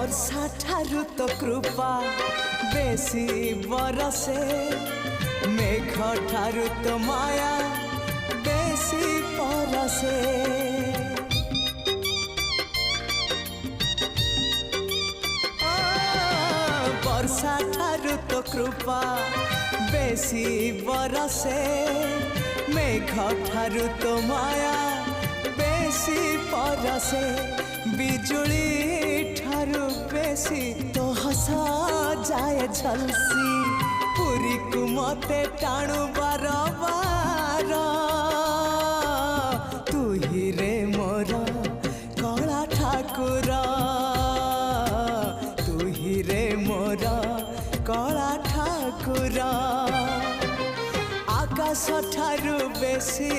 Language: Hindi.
वर्षा ठारू तो कृपा बेसी बरसे मेघ ठारू तो माया बेसी परसे वर्षा ठारू तो कृपा बेसी बरसे मेघ ठारू तो माया बेसी परसे बिजुली ठारू बेसी तो हसा जाए झलसी पुरी को मते टाणु बार बार तू ही रे मोर कला ठाकुर तू ही रे मोर कला ठाकुर आकाश ठारू बेसी